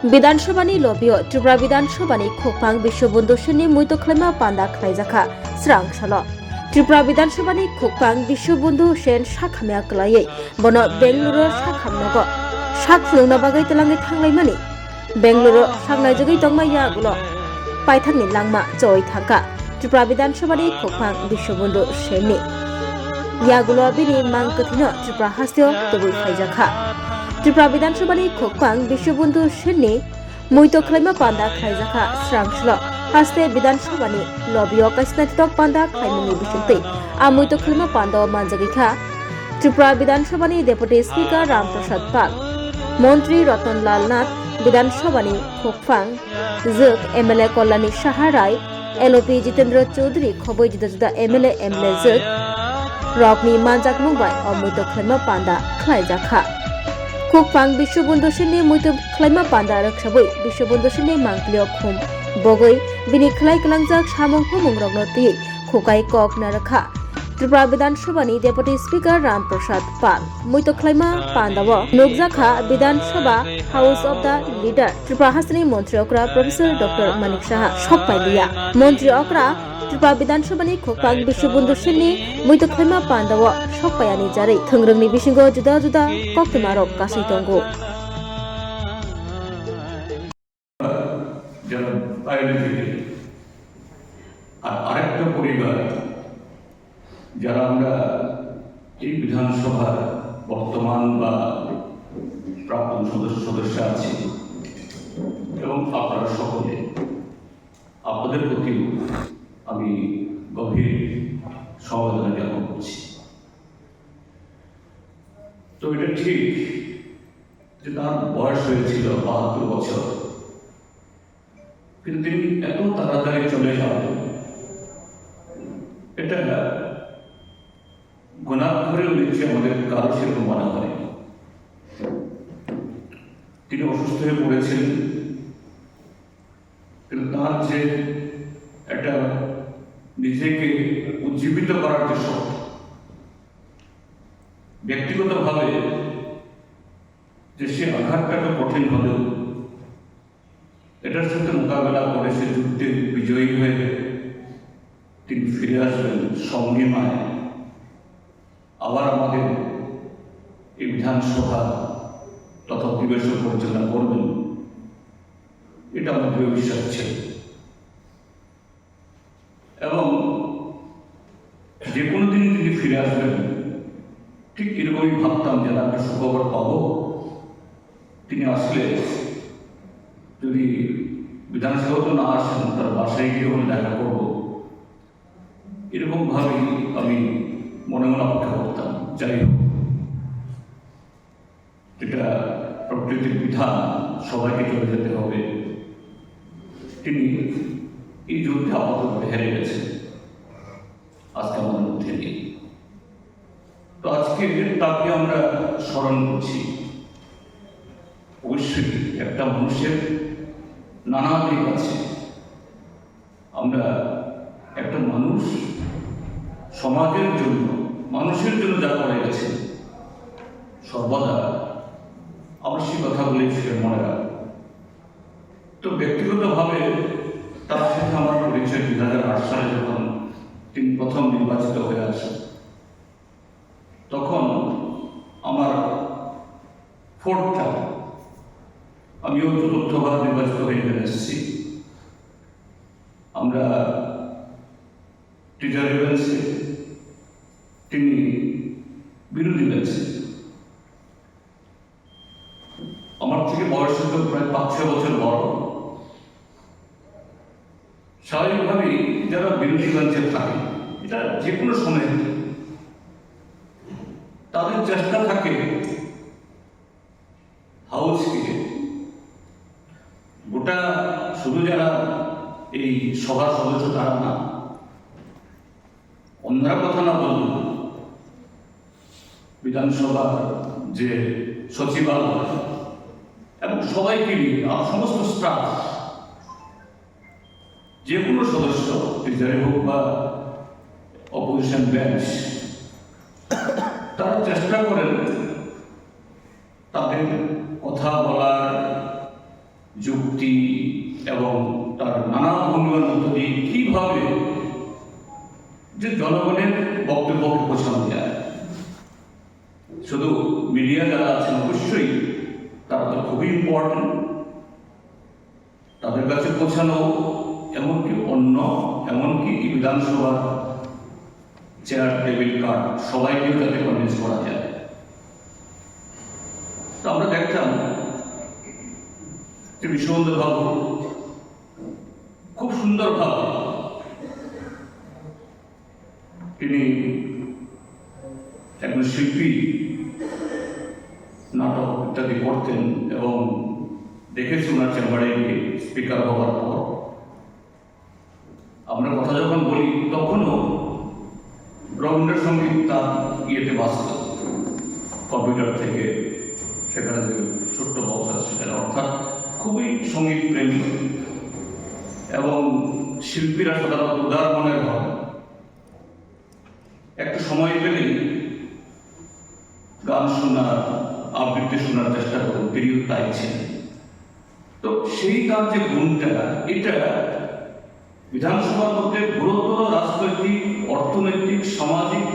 বিধানসভানি লবিও ত্রিপুরা বিধানসভানি খোকফাং বিশ্ববন্ধু সেননি মুইতো খ্লাইমা পান্দা খ্লাইজাখা স্রাংসাল ত্রিপুরা বিধানসভাनि খোকফাং বিশ্ববন্ধু সেন সাখাमिया क्लायै बनो बेंगलुरु साखामनग साक फुलुंना बागै तलांगै थांलायमानि बेंगलुरु सांनायजोगै तंमायागुलो पाइथांनि लांमा जय थांका त्रिपुरा विधानसभानि खौफां बिश्वबंधु सेननि यागुलो बिनि मांग कथिनो त्रिपुरा हास्तियो तबुइ फाइजाखा त्रिपुरा विधानसभानि खौफां बिश्वबंधु सेननि मुइतो ख्लाइमा पान्दा ख्लाइजाखा स्रांसल हास्ते विधानसभानि लबियो काइसनाथितक पान्दा ख्लाइमुनि बिसुंतै आ मुइतो ख्लाइमा पान्दा मानजागैखा त्रिपुरा विधानसभानि डेपुटी स्पीकर रामप्रसाद पाल मंत्री रतनलाल नाथ विधानसभानि खौफां जोग एमएलए कल्याणी साहा राय एलओपी जितेंद्र चौधरी खबै जुदा जुदा एमएलए जोग रकनि मानजाक मुंबाय मुइतो ख्लाइमा पान्दा ख्लाइजाखा खौफां बिश्वबंधु सेननि मुइतो ख्लाइमा पान्दा रक्षाबै बिश्वबंधु सेननि मांगलियो खुम बगै बिनि ख्लाइ कलांजाक सामं हमं रगनो तयै खोकाय कक नारखा त्रिपुरा विधानसभानि डेपुटी स्पीकर रामप्रसाद पाल मुइतो ख्लाइमा पान्दावो नुकजाखा Vidhansabha house of the leader Tripura हास्तिनि मंत्री अक्रा प्रोफेसर डॉक्टर मानिक साहा सप्पायलिया मंत्री अक्रा त्रिपुरा विधानसभानि खौफां बिश्वबंधु सेननि मुइतो ख्लाइमा पान्दावो सप्पायानि जारै थोंग्रोंनि बिसिंगो जुदा जुदा कक्तिमारक गासै दंगो আরেকটা পরিবার যারা আমরা এই বিধানসভার বর্তমান বা প্রাক্তন সদস্য আছি এবং আপনারা সকলে আপনাদের প্রতি আমি গভীর সমবেদনা জ্ঞাপন করছি। তো এটা ঠিক যে তার বয়স হয়েছিল ৭২ বছর, কিন্তু তিনি এত তাড়াতাড়ি চলে যাবেন এটা গুনাহ করেও নিচ্ছে আমাদের কারো সেরকম মনে হয়। তিনি অসুস্থ হয়ে পড়েছিলেন, কিন্তু তার যে একটা নিজেকে উজ্জীবিত করার যে শক্তি, ব্যক্তিগতভাবে যে সে আঘাতটা তো কঠিন হলেও এটার সাথে মোকাবেলা করে সে যুদ্ধে বিজয়ী হয়ে তিনি ফিরে আসবেন সঙ্গীমায়, আবার আমাদের এই বিধানসভা তথা অধিবেশন পরিচালনা করবেন, এটা আমার দৃঢ় বিশ্বাস ছিল। এবং যে কোনো দিন তিনি ফিরে আসবেন ঠিক এরকমই ভাবতাম যে একটা সুখবর পাবো, তিনি আসলে যদি বিধানসভা তো না আসেন তার বাসায় গিয়ে আমি দেখা করবো, এরকম ভাবেই আমি মনে মনে অপেক্ষা করতাম। যাই হোক, এটা প্রকৃতির বিধান, সবাইকে চলে যেতে হবে। তিনি এই যুদ্ধে আপাতত হেরে গেছেন, আজকে আমাদের মধ্যে নেই। তো আজকে তাকে আমরা স্মরণ করছি। অবশ্যই একটা মানুষের নানা দিক আছে। আমরা একটা মানুষ সমাজের জন্য, মানুষের জন্য যা করে গেছে সর্বদা আমরা সেই কথাগুলি সে মনে রাখব। তো ব্যক্তিগতভাবে তার সাথে আমার পরিচয় ২০০৮ সালে যখন তিনি প্রথম নির্বাচিত হয়ে আসেন, তখন আমার 4th টার্ম, আমিও ৪র্থবার নির্বাচিত হয়ে এসেছি। আমরা টিচার বেঞ্চে, তিনি বিরোধী বেঞ্চে। আমার থেকে বয়স তো প্রায় ৫-৬ বছর বড়। স্বাভাবিকভাবেই যারা বিরোধী বেঞ্চে থাকে, এটা যে কোনো সময় তাদের চেষ্টা থাকে হাউসকে গোটা, শুধু যারা এই সভার সদস্য তারা না, অন্যরা কথা না বলুন, বিধানসভার যে সচিবালয় এবং সবাইকে নিয়ে সমস্ত স্টাফ, যে কোনো সদস্য টিচারে হোক বা অপোজিশন বেঞ্চ, তারা চেষ্টা করেন তাদের কথা বলার নানা ভঙ্গিমার মধ্য দিয়ে কিভাবে যে জনগণের বক্তব্যকে পৌঁছানো যায়। শুধু মিডিয়া যারা আছেন অবশ্যই তারা তো খুবই ইম্পর্টেন্ট, তাদের কাছে পৌঁছানো, এমনকি এমনকি বিধানসভার চেয়ার টেবিল কার্ড সবাইকে যাতে কনভিন্স করা যায়। তো আমরা দেখতাম যে বিশ্ববন্ধু বাবু খুব সুন্দরভাবে তিনি একজন শিল্পী, নাটক ইত্যাদি করতেন এবং দেখেছি ওনার চেম্বারে গিয়ে স্পিকার হওয়ার পর আমরা কথা যখন বলি তখনও রবীন্দ্রসঙ্গীত তার ইয়েতে বাজত, কম্পিউটার থেকে সেখানে যে ছোট্ট বক্স আছে সেখানে, অর্থাৎ খুবই সঙ্গীত প্রেমী এবং শিল্পীরা সাধারণত উদার মনের হয়। একটু সময় পেলেই গান শোনার, আবৃত্তি শোনার চেষ্টা করেন, তিনিও তাই ছিলেন। তো সেই তার যে গুণটা, এটা বিধানসভার মধ্যে গুরুতর রাজনৈতিক, অর্থনৈতিক, সামাজিক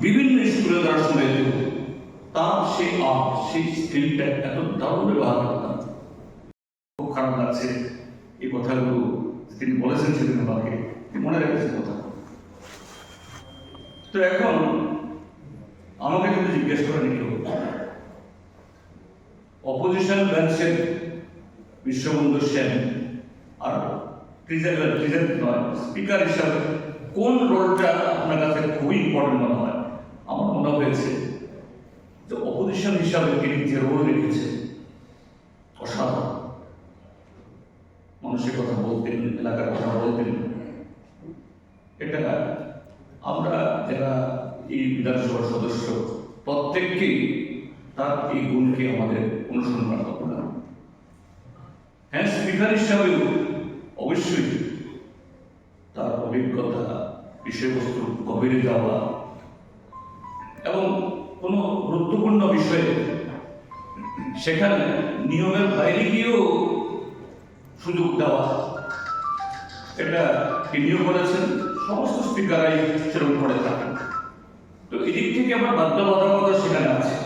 বিভিন্ন স্কুলে তারা শুনে যেত। তার সেই স্কিলটা এত দারুণ ব্যবহার করতাম। খুব খারাপ লাগছে এই কথাগুলো তিনি বলেছেন সেদিন আমাকে, মনে রেখেছেন কথা। তো এখন আমাকে যদি জিজ্ঞেস করেন কেউ অপোজিশন বেঞ্চের বিশ্ববন্ধু সেন আর প্রেজেন্ট নয় স্পিকার হিসাবে কোন রোলটা আপনার কাছে খুবই ইম্পর্টেন্ট মনে হয়? আমার মনে হয়েছে যে অপোজিশন হিসাবে তিনি যে রোল রেখেছেন অসাধারণ। মানুষের কথা বলতেন, এলাকার কথা বলতেন। এটা আমরা যারা এই বিধানসভার সদস্য প্রত্যেককেই তার এই গুণকে আমাদের অনুসরণ করা দরকার। হ্যাঁ, স্পিকার হিসাবেও অবশ্যই তার অভিজ্ঞতা, বিষয়বস্তু গভীরে যাওয়া এবং কোনো গুরুত্বপূর্ণ বিষয়ে সেখানে নিয়মের বাইরে গিয়েও সুযোগ দেওয়া, এটা তিনিও করেছেন, সমস্ত স্পিকারাই সেরকম করে থাকেন। তো এদিক থেকে আমার বাধ্যবাধকতা সেখানে আছে।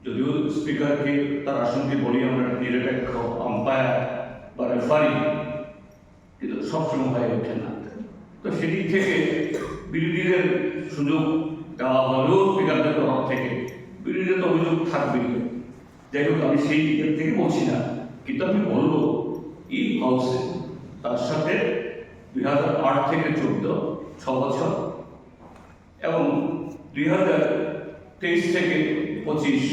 যদিও স্পিকারকে তার আসনকে বলি আমরা নিরপেক্ষ আম্পায়ার বা রেফারি, কিন্তু সবসময় হয়ে ওঠে না। তো সেদিক থেকে বিরোধীদের সুযোগ দেওয়া হলেও স্পিকারদের তরফ থেকে বিরোধীদের তো অভিযোগ থাকবেই। যাই হোক, আমি সেই দিকের থেকে বলছি না, কিন্তু আমি বলবো এই হাউসে তার সাথে 2008 থেকে 14 6 বছর এবং 2023 থেকে 25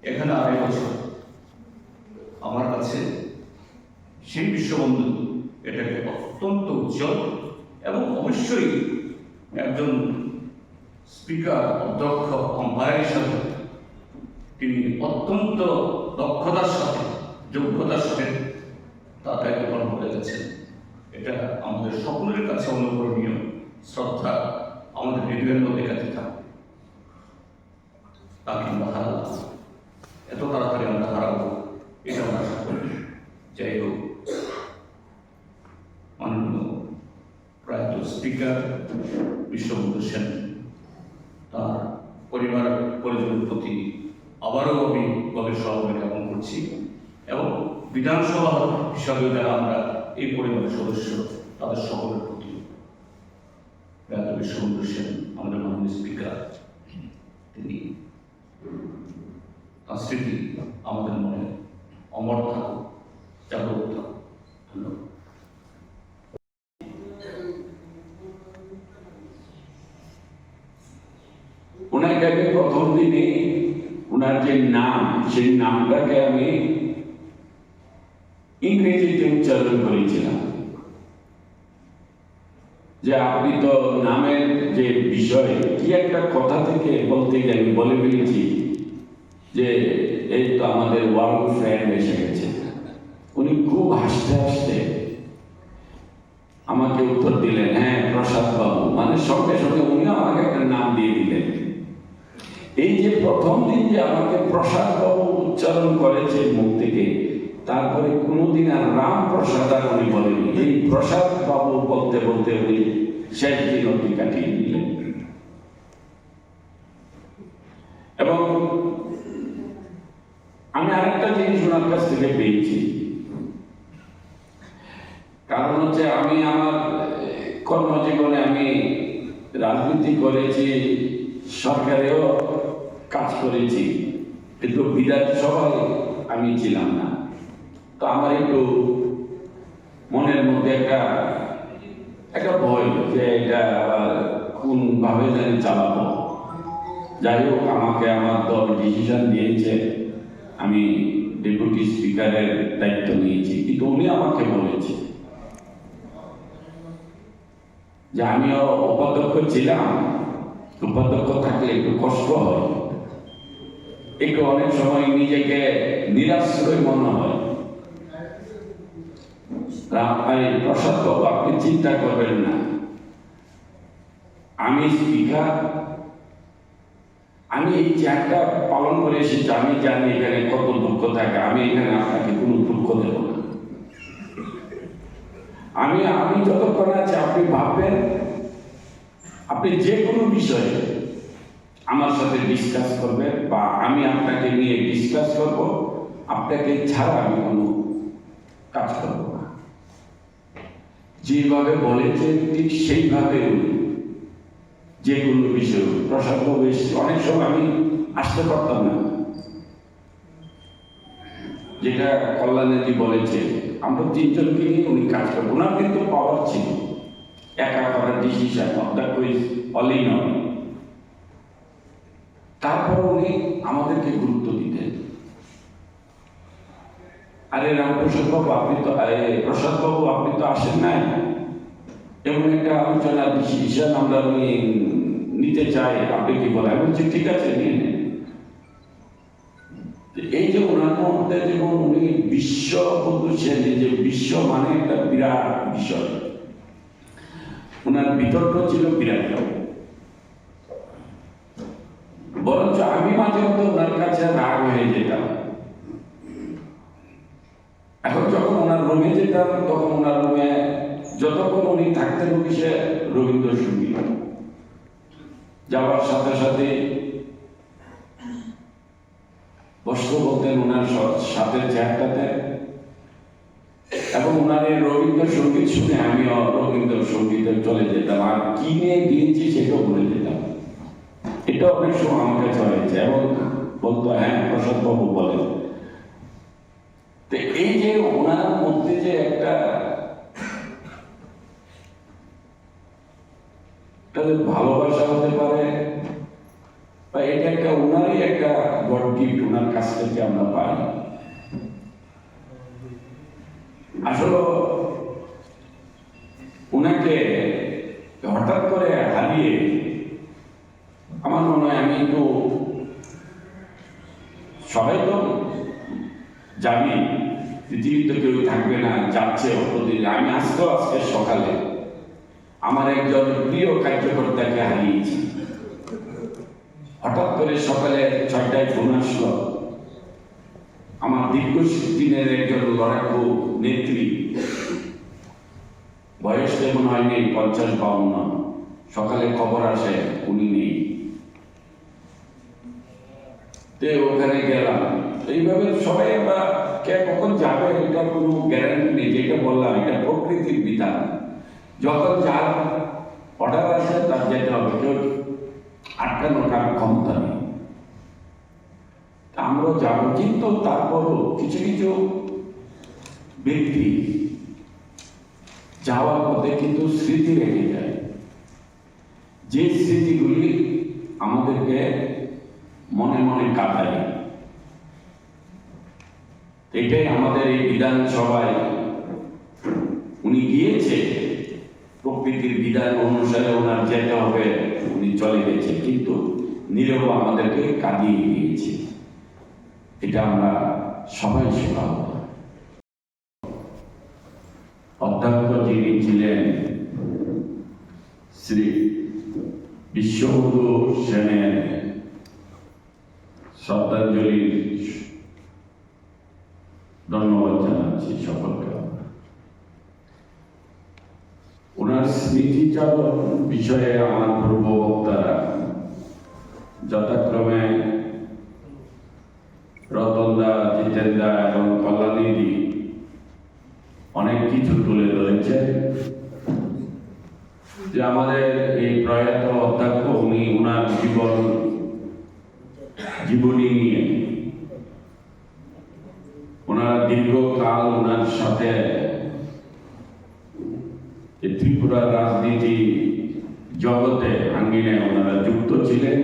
এখানে 2.5 বছর আমার কাছে সেই বিশ্ববন্ধু এটাকে অত্যন্ত উজ্জ্বল এবং অবশ্যই একজন স্পিকার, অধ্যক্ষ, আম্পায়ার হিসাবে তিনি অত্যন্ত দক্ষতার সাথে, যোগ্যতার সাথে তার দায়িত্ব পালন করে যাচ্ছেন। এটা আমাদের সকলের কাছে অনুকরণীয়, শ্রদ্ধা আমাদের হৃদয়ের মধ্যে কাছে থাকবে। তাকে আমরা হারালাম, এত তাড়াতাড়ি আমরা হারাবো এটা আমরা আশা করি। যাই হোক, মাননীয় প্রয়াত স্পিকার বিশ্ববন্ধু সেন, তার পরিবার পরিজনের প্রতি আবারও আমি গভীর সহযোগিতা জ্ঞাপন করছি এবং বিধানসভা হিসাবে যারা আমরা এই পরিবারের সদস্য তাদের সকলের প্রতি প্রয়াত বিশ্ববন্ধু সেন আমাদের মাননীয় স্পিকার, তিনি তার স্মৃতি আমাদের মনে অমর থাকুক, জাগ্রত থাকুক। ধন্যবাদ। ওনাকে আমি প্রথম দিনে ওনার যে নাম, সেই নামটাকে আমি ইংরেজিতে উচ্চারণ করেছিলাম যে আপনি তো নামের যে বিষয় কি একটা কথা থেকে বলতে গিয়ে আমি বলে ফেলেছি যে এই তো আমাদের ওয়ার্ল্ড ফ্রেন্ড এসে গেছে। উনি খুব হাসতে হাসতে আমাকে উত্তর দিলেন, হ্যাঁ প্রসাদ বাবু, মানে সঙ্গে সঙ্গে উনিও আমাকে একটা নাম দিয়ে দিলেন। এই যে প্রথম দিন যে আমাকে প্রসাদ বাবু উচ্চারণ করেছে মুখ থেকে, তারপরে কোনোদিন আর রামপ্রসাদ আর উনি বলেনি, এই প্রসাদ বাবু বলতে বলতে উনি শেষ দিনটি কাটিয়ে দিলেন। এবং আমি আরেকটা জিনিস ওনার কাছ থেকে পেয়েছি, কারণ হচ্ছে আমি আমার কর্মজীবনে আমি রাজনীতি করেছি, সরকারেও কাজ করেছি, কিন্তু বিধানসভায় আমি ছিলাম না। তো আমার একটু মনের মধ্যে একটা ভয় যে এটা কোন ভাবে জানি চালাবো। যাই হোক, আমাকে আমার দল ডিসিশন দিয়েছে, আমি ডেপুটি স্পিকারের দায়িত্ব নিয়েছি। কিন্তু উনি আমাকে বলেছে যে আমিও উপাধ্যক্ষ ছিলাম, উপাধ্যক্ষ থাকলে একটু কষ্ট হয়, একটু অনেক সময় নিজেকে নিরাশ্রয় মনে হয়। প্রসাদ বাবু, আপনি চিন্তা করবেন না, আমি স্পিকার, আমি এই চেয়ারটা পালন করে এসেছি, আমি জানি এখানে কত দুঃখ থাকে, আমি এখানে আপনাকে কোনো দুঃখ দেব না। আমি যতক্ষণ আছে আপনি ভাববেন, আপনি যে কোনো বিষয়ে আমার সাথে ডিসকাস করবেন বা আমি আপনাকে নিয়ে ডিসকাস করব, আপনাকে ছাড়া আমি কোনো কাজ করব না। যেভাবে বলেছেন ঠিক সেইভাবে যে কোনো বিষয় প্রসঙ্গ বেশি, অনেক সময় আমি আসতে পারতাম না, যেটা কল্যাণী বলেছে, আমরা তিনজনকে নিয়ে উনি কাজ করবো। ওনার কিন্তু পাওয়ার ছিল, একা করার ডিসিশন অলি নয়। তারপর উনি আমাদেরকে গুরুত্ব দিতেন। আরে রামপ্রসাদ বাবু, আপনি তো প্রসাদ বাবু, আপনি তো আসেন নাই, এমন একটা আলোচনা ডিসিশন আমরা উনি নিতে চাই, আপনি কি বলেন? আমি বলছি ঠিক আছে, নিয়ে নেন। এই যে ওনার মধ্যে যেমন উনি বিশ্ব বলছেন, যে বিশ্ব মানে একটা বিরাট বিষয়, ওনার বিতর্ক ছিল বিরাট। বরঞ্চ আমি মাঝে মধ্যে ওনার কাছে রাগ হয়ে যেতাম। এখন যখন ওনার রুমে যেতাম, তখন ওনার রুমে যতক্ষণ উনি থাকতেন অফিসে রবীন্দ্রসঙ্গীত যাওয়ার সাথে সাথে বসতে বলতেন ওনার সাথে চেয়ারটাতে, এবং ওনার এই রবীন্দ্রসঙ্গীত শুনে আমিও রবীন্দ্রসঙ্গীতে চলে যেতাম, আর কি নিয়ে দিয়েছি সেটাও ভুলে যেতাম। এটা অনেক সময় আমার কাছে হয়েছে, এবং বলতো হ্যাঁ প্রসাদ বাবু বলেন। তো এই যে ওনার মধ্যে যে একটা ভালোবাসা হতে পারে, বা এটা একটা ওনারই একটা গড গিফট, ওনার কাছ থেকে আমরা পাই। আসলে ওনাকে হঠাৎ করে হারিয়ে আমার মনে হয়, আমি একটু, সবাই তো জানি পৃথিবীতে কেউ থাকবে না, যাচ্ছে অতদিন। আমি আজকে সকালে আমার একজন প্রিয় কার্যকর্তাকে হারিয়েছি। হঠাৎ করে সকালে 6টায় ফোন আসলো, আমার দীর্ঘ দিনের একজন লড়াকু নেত্রী, বয়স তেমন হয়নি, 50-52, সকালে খবর আসে উনি নেই। ওখানে গেলাম। এইভাবে সবাই আমরা কে কখন যাবে এটা কোনো গ্যারান্টি নেই। যেটা বললাম, এটা প্রকৃতির বিধান, যখন যার অর্ডার আসে তার যেতে হবে, কেউ আটকানোর কারণ ক্ষমতা নেই। আমরা যাব, কিন্তু তারপরও কিছু কিছু ব্যক্তি যাওয়ার পথে কিন্তু স্মৃতি রেখে যায়, যে স্মৃতিগুলি আমাদেরকে মনে মনে কাটায়। এটাই আমাদের এই বিধানসভায় উনি গিয়েছে, প্রকৃতির বিধান অনুসারে ওনার যেতে হবে, উনি চলে গেছে, কিন্তু নীরব আমাদেরকে কাঁদিয়ে গিয়েছে। এটা আমরা সবাই শেখাব। অধ্যক্ষ যিনি ছিলেন শ্রী বিশ্ববন্ধু সেনের শ্রদ্ধাঞ্জলি ধন্যবাদ জানাচ্ছি সকলকে। ওনার স্মৃতিচারণ বিষয়ে আমার পূর্ব বক্তারা যথাক্রমে রতনদা, জিতেনদা এবং কল্যাণীদি অনেক কিছু তুলে ধরেছে। যে আমাদের এই প্রয়াত অধ্যক্ষ উনি ওনার জীবনী নিয়ে ওনার দীর্ঘকাল ওনার সাথে ত্রিপুরার রাজনীতি জগতে আঙ্গিনে ওনারা যুক্ত ছিলেন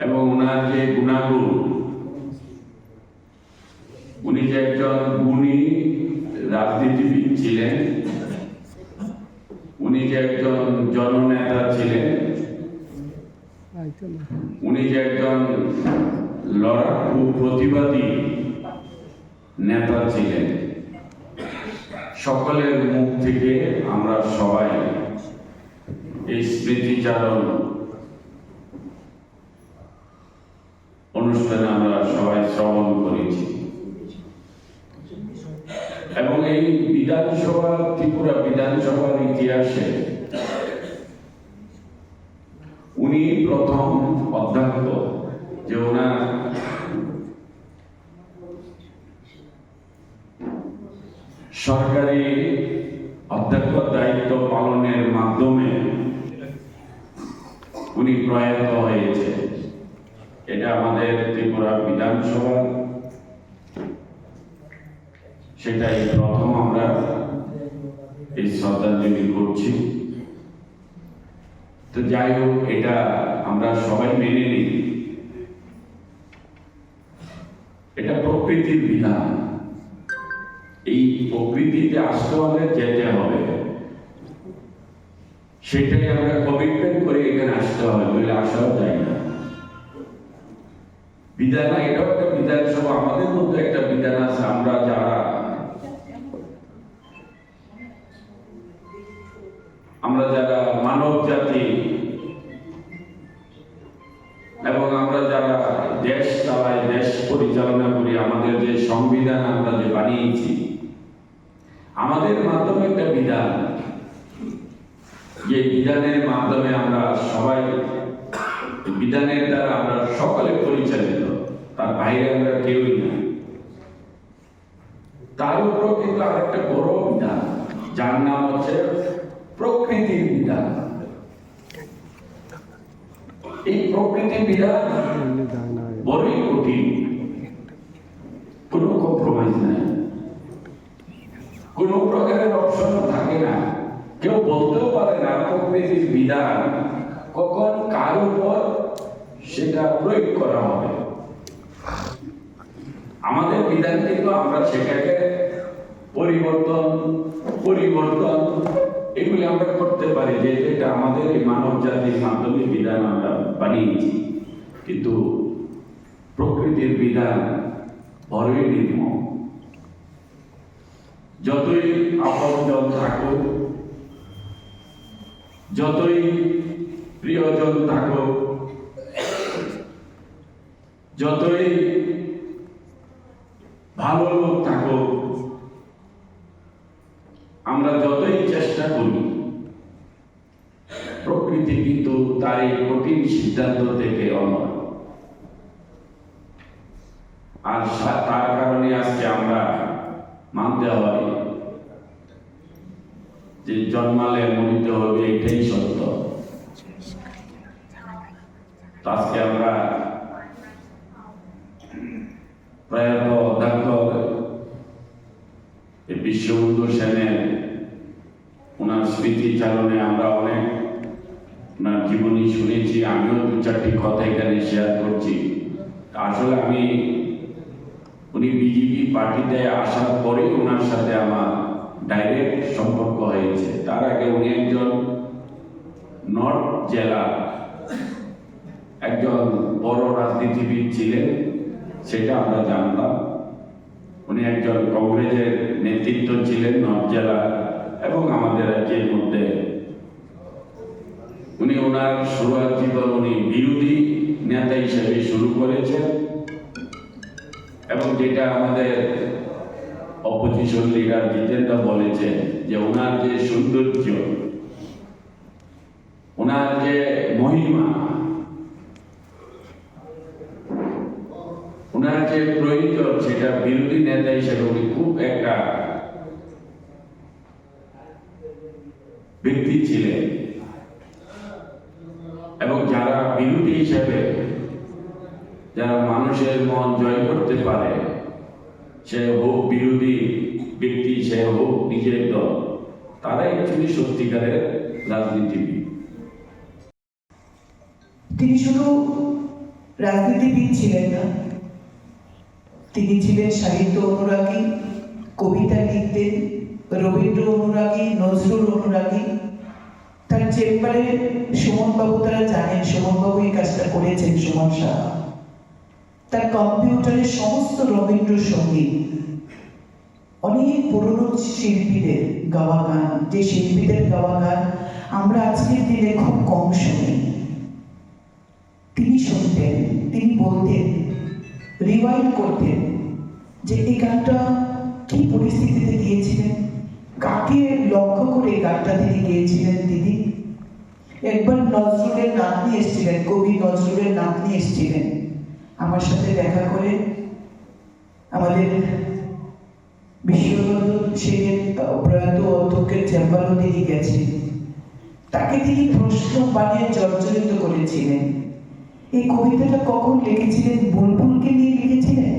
এবং ওনার যে গুণাগুণ, উনি যে একজন গুণী রাজনীতিবিদ ছিলেন, উনি যে একজন জননেতা ছিলেন, উনি যে একজন লড়াকু প্রতিবাদী নেতা ছিলেন, সকলের মুখ থেকে আমরা সবাই এই স্মৃতিচারণ অনুষ্ঠানে আমরা সবাই শ্রবণ করেছি এবং এই বিধানসভা, ত্রিপুরা বিধানসভার ইতিহাসে উনি প্রথম অধ্যক্ষ যে ওনার সরকারি অধ্যক্ষ দায়িত্ব পালনের মাধ্যমে উনি প্রয়াত হয়েছে। এটা আমাদের ত্রিপুরা বিধানসভা, সেটাই প্রথম আমরা এই শ্রদ্ধাঞ্জলি করছি। তো যাই হোক, এটা আমরা সবাই মেনে নিই, এটা প্রকৃতির বিধান। এই প্রকৃতিতে আসতে হলে যেতে হবে, সেটাই আমরা কমিটমেন্ট করে এখানে আসতে হবে, বলে আসাও যায় না। বিধান, এটাও একটা বিধানসভা, আমাদের মধ্যে একটা বিধান আছে। আমরা যারা মানব জাতি এবং আমরা যারা দেশ চালাই, দেশ পরিচালনা করি, আমাদের যে সংবিধান আমরা যে বানিয়েছি, আমাদের মাধ্যমে একটা বিধান, যে বিধানের মাধ্যমে আমরা সবাই, বিধানের দ্বারা আমরা সকলে পরিচালিত, তার বাইরে আমরা কেউই না। তার উপরও কিন্তু আরেকটা বড় বিধান, যার নাম হচ্ছে প্রকৃতির বিধান। এই প্রকৃতির বিধান বড়ই কঠিন, কোনো কম্প্রোমাইজ নাই, কোনো প্রকারের অপশন থাকে না। কেউ বলতেও পারে না প্রকৃতির বিধান কখন কার উপর সেটা প্রয়োগ করা হবে। আমাদের বিধান কিন্তু আমরা সেটাকে পরিবর্তন এগুলি আমরা করতে পারি, যে এটা আমাদের এই মানব জাতির মাধ্যমে বিধান আমরা বানিয়েছি। কিন্তু প্রকৃতির বিধান বড়ই নির্মম। যতই আপনজন থাকুক, যতই প্রিয়জন থাকুক, যতই ভালো লোক থাকুক, আমরা যতই চেষ্টা করি, প্রকৃতি কিন্তু তার এই কঠিন সিদ্ধান্ত থেকে অনড়। আর তার কারণে আজকে আমরা মানতে হয় যে জন্মালে মরিতে হবে, এটাই সত্য। আজকে আমরা প্রয়াত অধ্যক্ষ বিশ্ববন্ধু সেনের ওনার স্মৃতিচারণে আমরা অনেক ওনার জীবনী শুনেছি। আমিও দু চারটি কথা এখানে শেয়ার করছি। আসলে উনি বিজেপি পার্টিতে আসার পরে ওনার সাথে আমার ডাইরেক্ট সম্পর্ক হয়েছে। তার আগে উনি একজন নর্থ জেলার একজন বড় রাজনীতিবিদ ছিলেন, সেটা আমরা জানতাম। উনি একজন কংগ্রেসের নেতৃত্ব ছিলেন নর্থ জেলার এবং আমাদের রাজ্যের মধ্যে। উনি ওনার শুরুয়াত জীবন উনি বিরোধী নেতা হিসেবে শুরু করেছেন এবং যেটা আমাদের অপোজিশন লিডার জিতেন্দ্র বলেছেন যে ওনার যে সৌন্দর্য, ওনার যে মহিমা, ওনার যে প্রয়োজন, সেটা বিরোধী নেতা হিসেবে উনি খুব একটা ব্যক্তি ছিলেন। এবং যারা বিরোধী হিসেবে, যারা মানুষের মন জয় করতে পারে, সে হোক বিরোধী ব্যক্তি, সে হোক নিজের দল, তারাই অ্যাকচুয়ালি সত্যিকারের রাজনীতিবিদ। তিনি শুধু রাজনীতিবিদ ছিলেন না, তিনি ছিলেন সাহিত্য অনুরাগী, কবিতা লিখতেন, রবীন্দ্র অনুরাগী, নজরুল অনুরাগী। তার চেম্বারে সুমনবাবু, তারা জানেন সুমনবাবু এই কাজটা করেছেন, সুমন সাহা। তার কম্পিউটারে সমস্ত রবীন্দ্রসঙ্গীত, অনেক পুরনো শিল্পীদের গাওয়া গান, যে শিল্পীদের গাওয়া গান আমরা আজকের দিনে খুব কম শুনি, তিনি শুনতেন, তিনি বলতেন, রিওয়াইন্ড করতেন যে এই গানটা কি পরিস্থিতিতে গিয়েছিলেন, কাকে লক্ষ্য করে গানটা তিনি গিয়েছিলেন। তিনি একবার নজরুলের নাতনি এসেছিলেন, কবি নজরুলের নাতনি এসেছিলেন আমার সাথে দেখা করে। আমাদের বিশ্ববন্ধু সেনের প্রয়াত অধ্যক্ষের চেম্বারও তিনি গেছেন। তাকে তিনি প্রশ্ন বানিয়ে জর্জরিত করেছিলেন। এই কবিতাটা কখন লিখেছিলেন? বুলবুলকে নিয়ে লিখেছিলেন,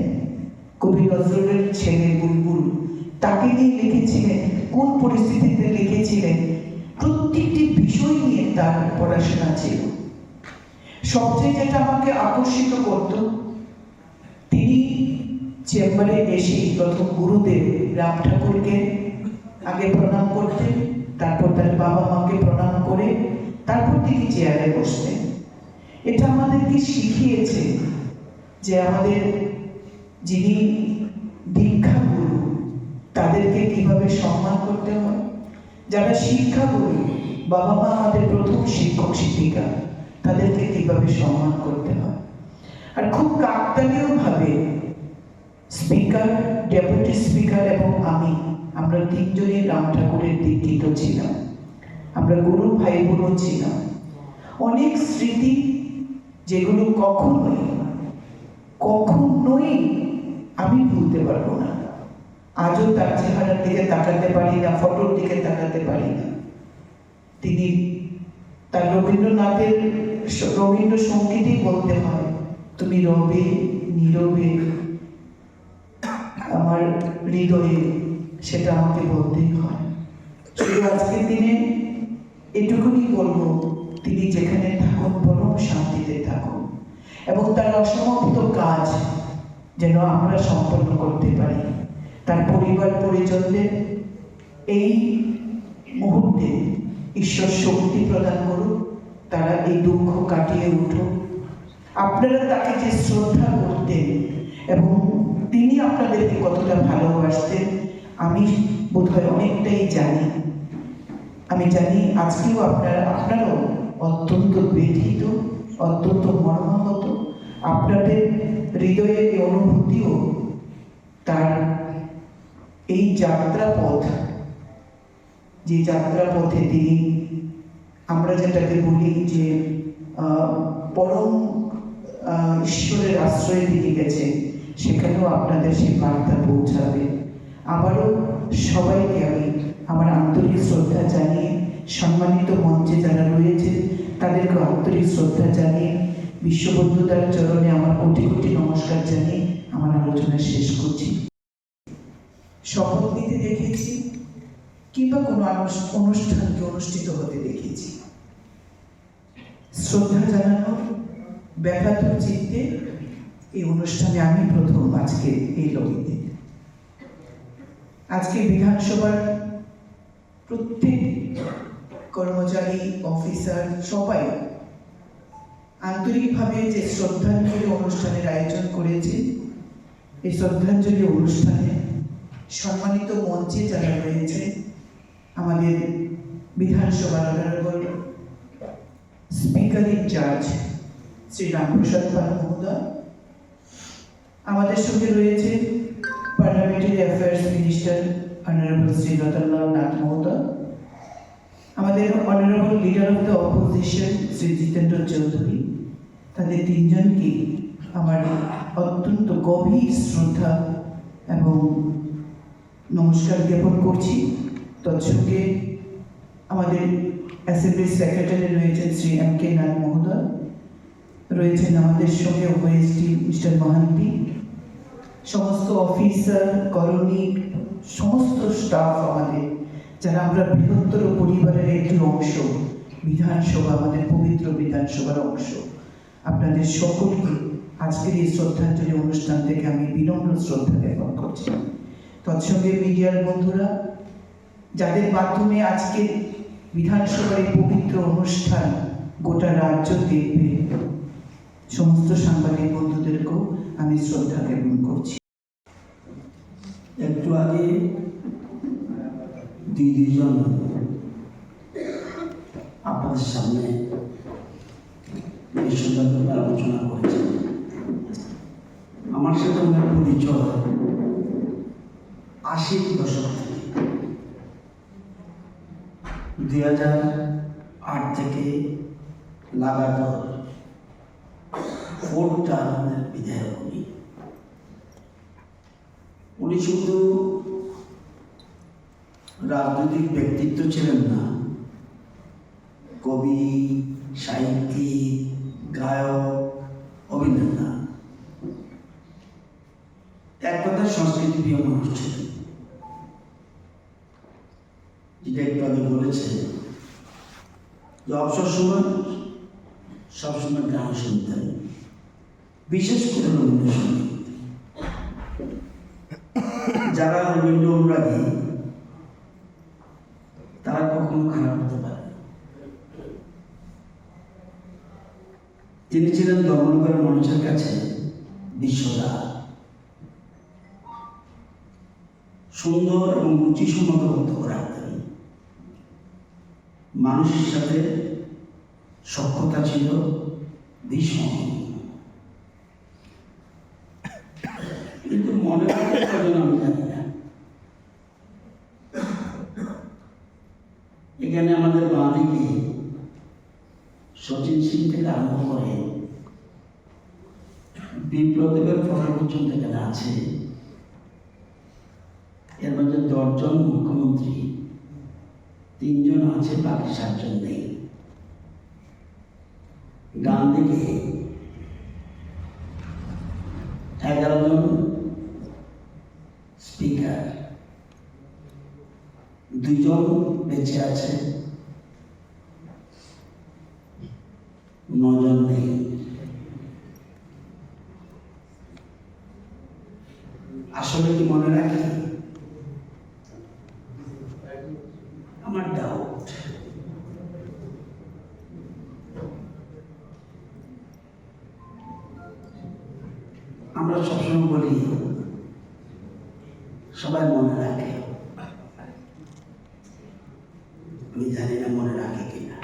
কবি নজরুলের ছেলে বুলবুল, তাকে নিয়ে লিখেছিলেন। কোন পরিস্থিতিতে লিখেছিলেন? প্রত্যেকটি বিষয় নিয়ে তার পড়াশোনা ছিল। সবচেয়ে যেটা আমাকে আকর্ষিত করত, তিনি চেম্বারে এসে প্রথম গুরুদেব রাম ঠাকুরকে আগে প্রণাম করতেন, তারপর তার বাবা মাকে প্রণাম করে তারপর তিনি চেয়ারে বসতেন। এটা আমাদেরকে শিখিয়েছে যে আমাদের যিনি দীক্ষাগুরু, তাদেরকে কিভাবে সম্মান করতে হয়। যারা শিক্ষাগুরু, বাবা মা আমাদের প্রথম শিক্ষক শিক্ষিকা, তাদেরকে কিভাবে সম্মান করতে হয়। আর খুব কাকতালীয় ভাবে স্পিকার, ডেপুটি স্পিকার এবং আমরা তিনজনই রাম ঠাকুরের দীক্ষিত ছিলাম। আমরা গুরু ভাই বোনও ছিলাম। অনেক স্মৃতি যেগুলো কখনোই আমি ভুলতে পারবো না। আজও তার চেহারার দিকে তাকাতে পারি না, ফটোর দিকে তাকাতে পারি না। তিনি তার রবীন্দ্রনাথের রবীন্দ্রসঙ্গীতই বলতে হয়, তুমি রবে নীরবে আমার হৃদয়ে, সেটা আমাকে বলতেই হয়। শুধু আজকের দিনে এটুকুনি বলবো, তিনি যেখানে থাকুন পরম শান্তিতে থাকুন এবং তার অসমাপ্ত কাজ যেন আমরা সম্পন্ন করতে পারি। তার পরিবার পরিজনদের এই মুহূর্তে ঈশ্বর শক্তি প্রদান করুক, তারা এই দুঃখ কাটিয়ে উঠুক। আপনারা তাকে যে শ্রদ্ধা করতেন এবং তিনি আপনাদেরকে কতটা ভালোবাসতেন, আমি বোধহয় অনেকটাই জানি। আমি জানি আজকেও আপনারাও অত্যন্ত ব্যথিত, অত্যন্ত মর্মাহত। আপনাদের হৃদয়ের এই অনুভূতিও তার এই যাত্রাপথ, যে যাত্রাপথে তিনি, আমরা যেটাকে বলি যে পরম ঈশ্বরের আশ্রয়ে তিনি গেছেন, সেখানেও আপনাদের সেই বার্তা পৌঁছাবে। আবারও সবাইকে আমি আমার আন্তরিক শ্রদ্ধা জানিয়ে, সম্মানিত মঞ্চে যারা রয়েছে তাদেরকে আন্তরিক শ্রদ্ধা জানিয়ে, বিশ্ববন্ধুতার চরণে আমার কোটি কোটি নমস্কার জানিয়ে আমার আলোচনা শেষ করছি। শপথ নিতে দেখেছি কিংবা কোনো অনুষ্ঠানকে অনুষ্ঠিত হতে দেখেছি, শ্রদ্ধা জানানোর ব্যাপাতুর চিত্তে এই অনুষ্ঠানে আমি প্রথম আজকে এই লবিতে। আজকে বিধানসভার প্রত্যেক কর্মচারী, অফিসার সবাই আন্তরিকভাবে যে শ্রদ্ধাঞ্জলি অনুষ্ঠানের আয়োজন করেছে, এই শ্রদ্ধাঞ্জলি অনুষ্ঠানে সম্মানিত মঞ্চে যারা রয়েছে, আমাদের বিধানসভার honourable speaker in charge Shri Ramprasad Pal মহোদয়, আমাদের সঙ্গে রয়েছে parliamentary affairs minister honourable Shri Ratanlal Nath মহোদয়, আমাদের honourable leader of the opposition Shri Jitendra Chaudhury. তাদের তিনজনকে আমার অত্যন্ত গভীর শ্রদ্ধা এবং নমস্কার জ্ঞাপন করছি। তৎসঙ্গে আমাদের অ্যাসেম্বলি সেক্রেটারি রয়েছেন শ্রী এম কে নাথ মহোদয়, রয়েছেন আমাদের সঙ্গে ওএসডি মিস্টার মহান্তি, সমস্ত অফিসার করণিক, সমস্ত স্টাফ আমাদের, যারা আমরা বৃহত্তর পরিবারের একটি অংশ, বিধানসভা, আমাদের পবিত্র বিধানসভার অংশ। আপনাদের সকলকে আজকের এই শ্রদ্ধাঞ্জলি অনুষ্ঠান থেকে আমি বিনম্র শ্রদ্ধা জ্ঞাপন করছি। তৎসঙ্গে মিডিয়ার বন্ধুরা, যাদের মাধ্যমে আজকে বিধানসভার এই পবিত্র অনুষ্ঠান গোটা রাজ্য দেখবে, সমস্ত সাংবাদিক বন্ধুদেরকেও আমি শ্রদ্ধা জ্ঞাপন করছি। একটু আগে দুইজন আপনাদের সামনে এই সুন্দর আলোচনা করেছেন। আমার সাথে ওনার পরিচয় 80 দশক থেকে, 2008 থেকে লাগাতার 4 টার্মের বিধায়ক উনি শুধু রাজনৈতিক ব্যক্তিত্ব ছিলেন না, কবি, সাহিত্যিক, গায়ক, অভিনেতা, এক কথায় সংস্কৃতি প্রিয় মানুষ ছিলেন। যেটা একটু আগে বলেছে যে অবসর সময় সবসময় গান শুনতেন, বিশেষ করে রবীন্দ্রসঙ্গীত। যারা রবীন্দ্র অনুরাগী তারা কখনো খারাপ হতে পারে। তিনি ছিলেন ধর্মনগরের মানুষের কাছে বিশ্বদা, সুন্দর এবং রুচিসম্মত বক্তব্য রাখতেন। মানুষের সাথে সখ্যতা ছিল ভীষণ। কিন্তু মনে রাখতে পারেন আমি জানি না, এখানে আমাদের বাঙালিকে শচীন সিং থেকে আরম্ভ করে বিপ্লবের পর পর্যন্ত এখানে আছে। এর মধ্যে 10 জন মুখ্যমন্ত্রী, 3 জন আছে, বাকি 7 জন নেই। ডান দিকে 11 জন স্পিকার, 2 জন বেঁচে আছে, 9 জন নেই। আসলে কি মনে রাখি? আমার ডাউট। আমরা সবসময় বলি সবাই মনে রাখে, আমি জানি না মনে রাখে কিনা।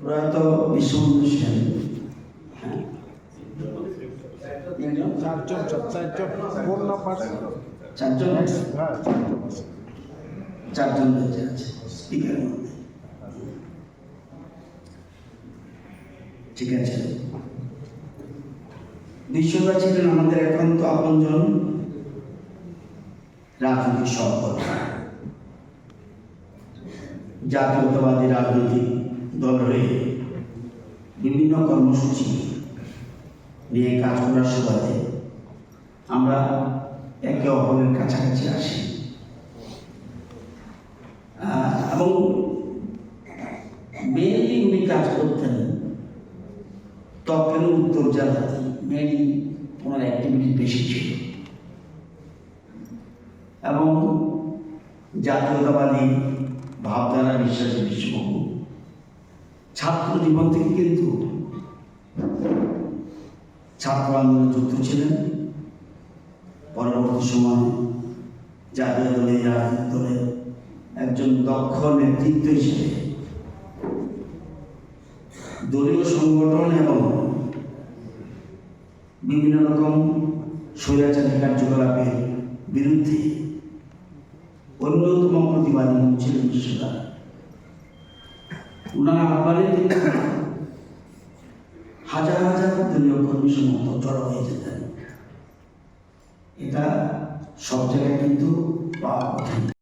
প্রয়াত বিশ্ববন্ধু সেন, চারজন বেঁচে আছে স্পিকারের মধ্যে। ঠিক আছে, বিশ্বদা ছিলেন আমাদের একান্ত আপনজন রাজনৈতিক সহকর্মী। জাতীয়তাবাদী রাজনৈতিক দলের বিভিন্ন কর্মসূচি নিয়ে কাজ করার সুবাদে আমরা একে অপরের কাছাকাছি আসি এবং মেয়েলি উনি কাজ করতেন তখন উত্তর জেলাতে। মেয়েলি ওনার অ্যাক্টিভিটি বেশি ছিল এবং জাতীয়তাবাদী ভাবধারা বিশ্বাসী বিশ্ববাবু ছাত্র জীবন থেকে কিন্তু ছাত্র আন্দোলনে যুক্ত ছিলেন। পরবর্তী সময় জাতীয় দলের রাজনৈতিক দলের একজন দক্ষ নেতৃত্ব হিসেবে দলীয় সংগঠন এবং বিভিন্ন রকম স্বৈরাচারী কার্যকলাপের বিরুদ্ধে অন্যতম প্রতিবাদী মুখ ছিলেন বিশ্বদা। ওনার আহ্বানে কিন্তু হাজার হাজার দলীয় কর্মী সমর্থক জড়ো হয়ে যেতেন। এটা সব জায়গায় কিন্তু পাওয়া কঠিন।